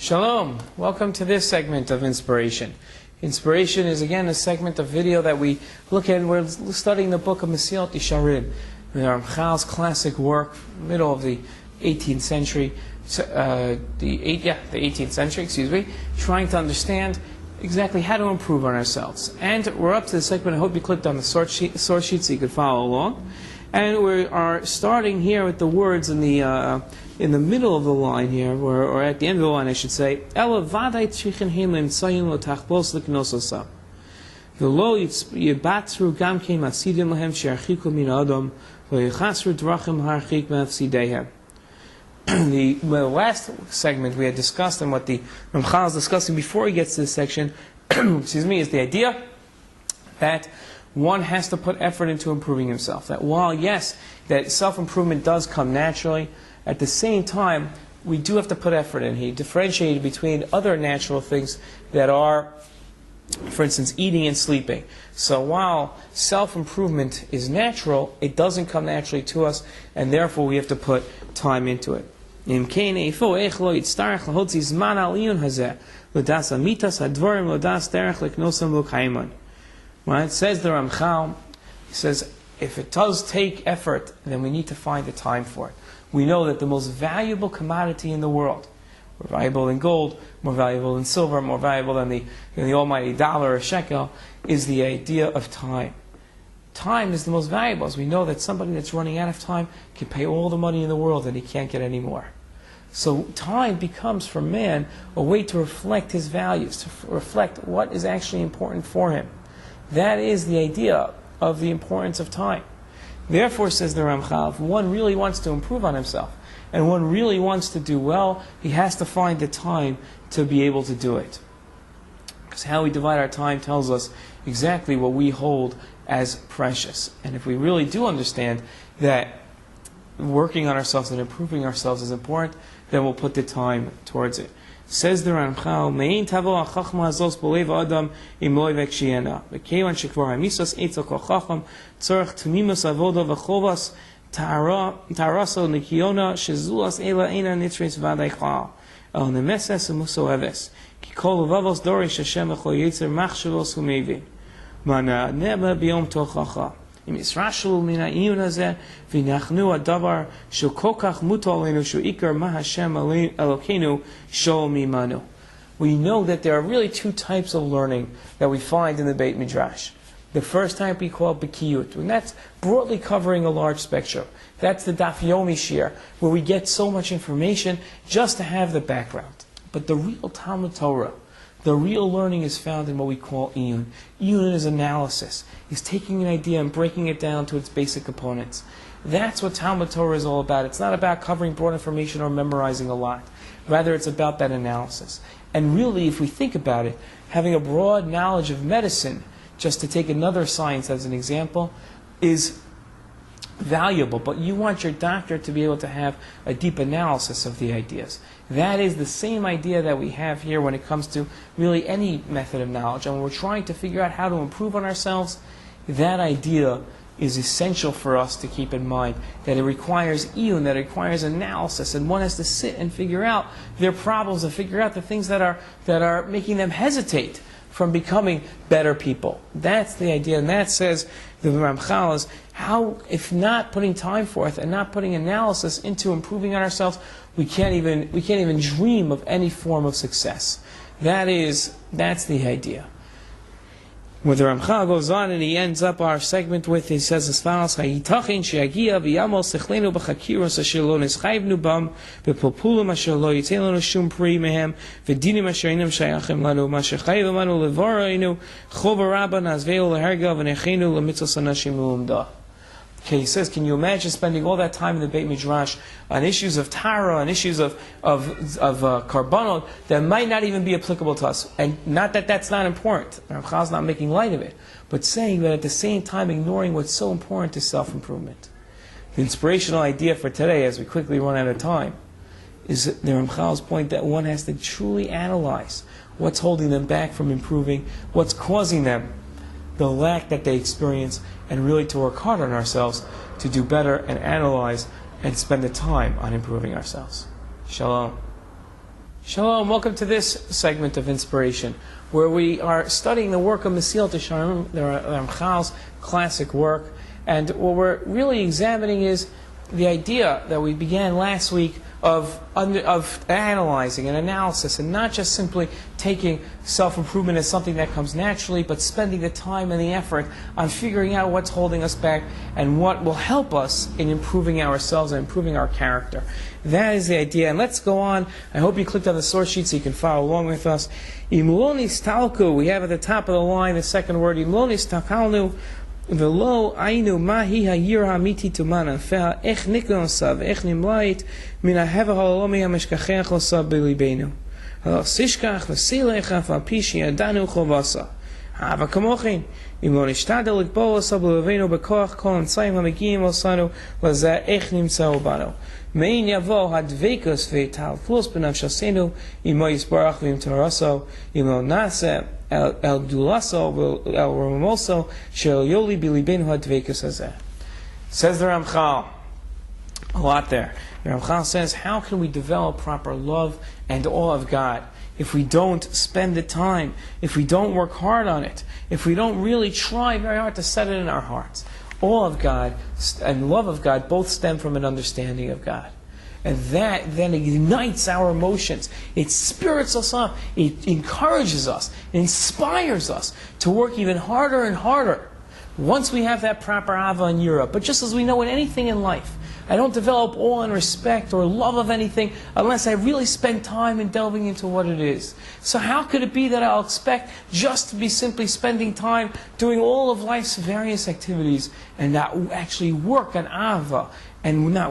Shalom! Welcome to this segment of Inspiration. Inspiration is again a segment of video that we look at. We're studying the book of Mesilat Yesharim, the Ramchal's classic work, middle of the 18th century, the 18th century, trying to understand exactly how to improve on ourselves. And we're up to the segment. I hope you clicked on the source sheet so you could follow along. And we are starting here with the words in the middle of the line here, or at the end of the line, I should say. Ela vaday tzrichen heim le'emtzayin lo tachbos leknos osam. V'lo yibatzru gam kein masidim lahem she'archiku min adam v'yichasru drachim harchik me'afsidehem. The last segment we had discussed, and what the Ramchal is discussing before he gets to this section, is the idea that one has to put effort into improving himself. That while, yes, that self-improvement does come naturally, at the same time, we do have to put effort in. He differentiated between other natural things that are, for instance, eating and sleeping. So while self-improvement is natural, it doesn't come naturally to us, and therefore we have to put time into it. When it says the Ramchal, he says, if it does take effort, then we need to find the time for it. We know that the most valuable commodity in the world, more valuable than gold, more valuable than silver, more valuable than the almighty dollar or shekel, is the idea of time. Time is the most valuable, as we know that somebody that's running out of time can pay all the money in the world and he can't get any more. So time becomes for man a way to reflect his values, to reflect what is actually important for him. That is the idea of the importance of time. Therefore, says the Ramchal, if one really wants to improve on himself, and one really wants to do well, he has to find the time to be able to do it. Because how we divide our time tells us exactly what we hold as precious. And if we really do understand that working on ourselves and improving ourselves is important, then we'll put the time towards it. Says the Ramchal, Mein tavo hachachma hazos b'lev adam im lo yivek shiena. V'keivan shekvar hamisas eitzel kol chacham tzorech tmimus avoda v'chovas ta'araso nikiona shezulas ela eina nitzres v'adei chal. El nemeses u'muso eves. Ki kol uvavos dorish Hashem v'chol yetzer machshavos u'mevin. Mana neba b'yom tochacha. Im Yisrashul min ha'iyun hazeh v'nachnu ha'davar shel kol kach mutal aleinu shu ikar ma Hashem Elokeinu shol mimanu. We know that there are really two types of learning that we find in the Beit Midrash. The first type we call Bekiyut, and that's broadly covering a large spectrum. That's the Daf Yomi Shir, where we get so much information just to have the background. But the real Talmud Torah, the real learning is found in what we call Iyun. Iyun is analysis. He's taking an idea and breaking it down to its basic components. That's what Talmud Torah is all about. It's not about covering broad information or memorizing a lot. Rather, it's about that analysis. And really, if we think about it, having a broad knowledge of medicine, just to take another science as an example, is valuable, but you want your doctor to be able to have a deep analysis of the ideas. That is the same idea that we have here when it comes to really any method of knowledge. And when we're trying to figure out how to improve on ourselves, that idea is essential for us to keep in mind, that it requires iyun, that it requires analysis, and one has to sit and figure out their problems and figure out the things that are making them hesitate from becoming better people. That's the idea, and that says the Ramchal is how, if not putting time forth and not putting analysis into improving on ourselves, we can't even dream of any form of success. That's the idea. When the Ramchal goes on and he ends up our segment with, he says as follows: Hayitachin she'agia v'yamol sechlenu b'chakiros asher lo neschayvnu bam v'polpulim asher lo yitzei lanu shum pri mehem v'dinim asher inam shayachim lanu ma shechayv amanu levorainu chov rabba nazveu leherga v'nechenu lemitzos anashim lu'umdah. Okay, he says, can you imagine spending all that time in the Beit Midrash on issues of Tara, on issues of Karbanot that might not even be applicable to us? And not that that's not important. Ramchal's not making light of it. But saying that at the same time ignoring what's so important to self-improvement. The inspirational idea for today, as we quickly run out of time, is the Ramchal's point that one has to truly analyze what's holding them back from improving, what's causing them the lack that they experience, and really to work hard on ourselves to do better and analyze and spend the time on improving ourselves. Shalom. Shalom, welcome to this segment of Inspiration, where we are studying the work of Mesilat Yesharim, the Ramchal's classic work, and what we're really examining is the idea that we began last week of analyzing and analysis, and not just simply taking self-improvement as something that comes naturally, but spending the time and the effort on figuring out what's holding us back and what will help us in improving ourselves and improving our character. That is the idea. And let's go on. I hope you clicked on the source sheet so you can follow along with us. Imloni stalku, we have at the top of the line the second word, Imloni stalkalnu, V'lo ainu mahi hayir hamiti tumana feha ech nikon ech nimlait min haheva ha'olomi hameshkachech l'sav b'libeinu ha'lo sishkach v'silecha v'alpi sheyadanu chovasa ha'ava kamochin im lo nishtadel likbo l'sav b'leveinu b'koach kol entzayim hamigiyim l'sanu l'zeh ech nimtzau banu mein yavo hadveikus v'talfus b'nafshasenu imo yisbarach v'im taraso im lo naseh El Dulaso, El Ramoso, Shel Yoli Bilibin Hadvekas Hazeh. Says the Ramchal, a lot there. The Ramchal says, how can we develop proper love and awe of God if we don't spend the time, if we don't work hard on it, if we don't really try very hard to set it in our hearts? Awe of God and love of God both stem from an understanding of God. And that then ignites our emotions. It spirits us up. It encourages us. It inspires us to work even harder and harder once we have that proper ava and yira. But just as we know in anything in life, I don't develop awe and respect or love of anything unless I really spend time in delving into what it is. So how could it be that I'll expect just to be simply spending time doing all of life's various activities and not actually work on ava and not